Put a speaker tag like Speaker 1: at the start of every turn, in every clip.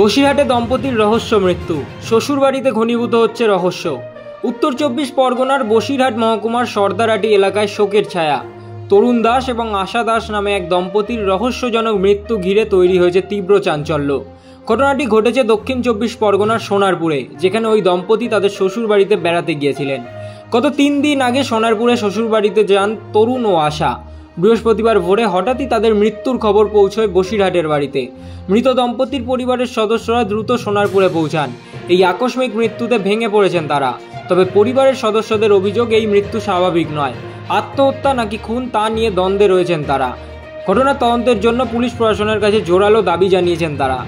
Speaker 1: বসিরহাটে দম্পতির রহস্য মৃত্যু, শ্বশুরবাড়িতে ঘনীভূত হচ্ছে রহস্য। উত্তর 24 পরগনার বসিরহাট মহকুমার সর্দারহাটি এলাকায় শোকের ছায়া। তরুণ দাস এবং আশা দাস নামে এক দম্পতির রহস্যজনক মৃত্যু ঘিরে তৈরি হয়েছে তীব্র চাঞ্চল্য। ঘটনাটি ঘটেছে দক্ষিণ 24 পরগনার সোনারপুরে, যেখানে ওই দম্পতি তাদের শ্বশুরবাড়িতে বেড়াতে গিয়েছিলেন। গত 3 দিন আগে সোনারপুরে শ্বশুরবাড়িতে যান তরুণ ও আশা। বৃহস্পতিবার ভোরে হঠাৎই তাদের মৃত্যুর খবর পৌঁছয় বসিরহাটের বাড়িতে। মৃত দম্পতির পরিবারের সদস্যরা দ্রুত সোনারপুরে পৌঁছান। এই আকস্মিক মৃত্যুতে ভেঙে পড়েছেন তারা। তবে পরিবারের সদস্যদের অভিযোগ, এই মৃত্যু স্বাভাবিক নয়, আত্মহত্যা নাকি খুন তা নিয়ে দ্বন্দ্বে রয়েছেন তারা। ঘটনার তদন্তের জন্য পুলিশ প্রশাসনের কাছে জোরালো দাবি জানিয়েছেন তারা।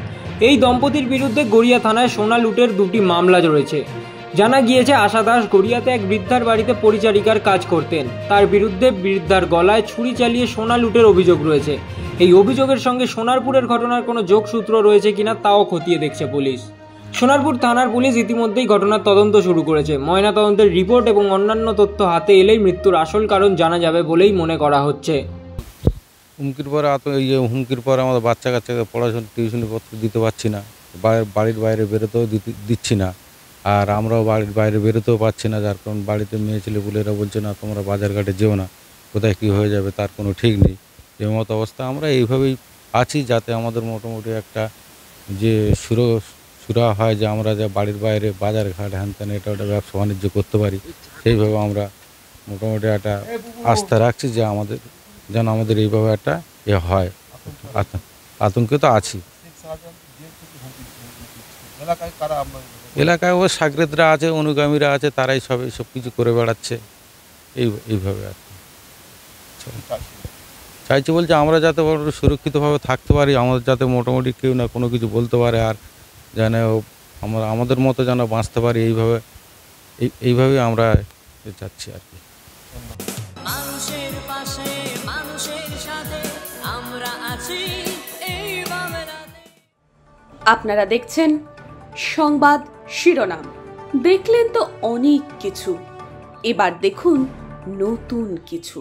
Speaker 1: এই দম্পতির বিরুদ্ধে গড়িয়া থানায় সোনা লুটের 2টি মামলা রয়েছে। জানা গিয়েছে, আশা দাস গড়িয়াতে এক বৃদ্ধার বাড়িতে পরিচারিকার কাজ করতেন। তার বিরুদ্ধে বৃদ্ধার গলায় ছুরি চালিয়ে সোনা লুটের অভিযোগ রয়েছে। এই অভিযোগের সঙ্গে সোনারপুরের ঘটনার কোনো যোগসূত্র রয়েছে কিনা তাও খতিয়ে দেখছে পুলিশ। সোনারপুর থানার পুলিশ ইতিমধ্যেই ঘটনার তদন্ত শুরু করেছে। ময়নাতদন্তের রিপোর্ট এবং অন্যান্য তথ্য হাতে এলেই মৃত্যুর আসল কারণ জানা যাবে বলেই মনে করা হচ্ছে।
Speaker 2: হুমকির পরে হুমকির পরে আমাদের বাচ্চা কাচ্চাকে পড়াশোনা টিউশনি পত্র দিতে পারছি না, বাড়ির বাইরে বেরোতেও দিচ্ছি না, আর আমরাও বাড়ির বাইরে বেরোতেও পারছি না। যার কারণ বাড়িতে মেয়ে ছেলেপুলেরা বলছে না তোমরা বাজারঘাটে যেও না, কোথায় কী হয়ে যাবে তার কোনো ঠিক নেই। এই মতো অবস্থা আমরা এইভাবেই আছি, যাতে আমাদের মোটামুটি একটা যে সুরা হয় যে আমরা যা বাড়ির বাইরে বাজারঘাট হ্যান এটা ওটা ব্যবসা বাণিজ্য করতে পারি, সেইভাবে আমরা মোটামুটি একটা আস্থা রাখছি যে আমাদের এইভাবে একটা হয়। আতঙ্কে তো আছি। এলাকায় ও সাগরেদরা আছে, অনুগামীরা আছে, তারাই সব কিছু করে বেড়াচ্ছে এইভাবে আর কি। চাইছি বলছে আমরা যাতে সুরক্ষিতভাবে থাকতে পারি, আমাদের যাতে মোটামুটি কেউ না কোনো কিছু বলতে পারে, আর যেন আমরা আমাদের মতো যেন বাঁচতে পারি, এইভাবেই আমরা যাচ্ছি আর কি।
Speaker 3: আপনারা দেখছেন সংবাদ শিরোনাম। দেখলেন তো অনেক কিছু, এবার দেখুন নতুন কিছু।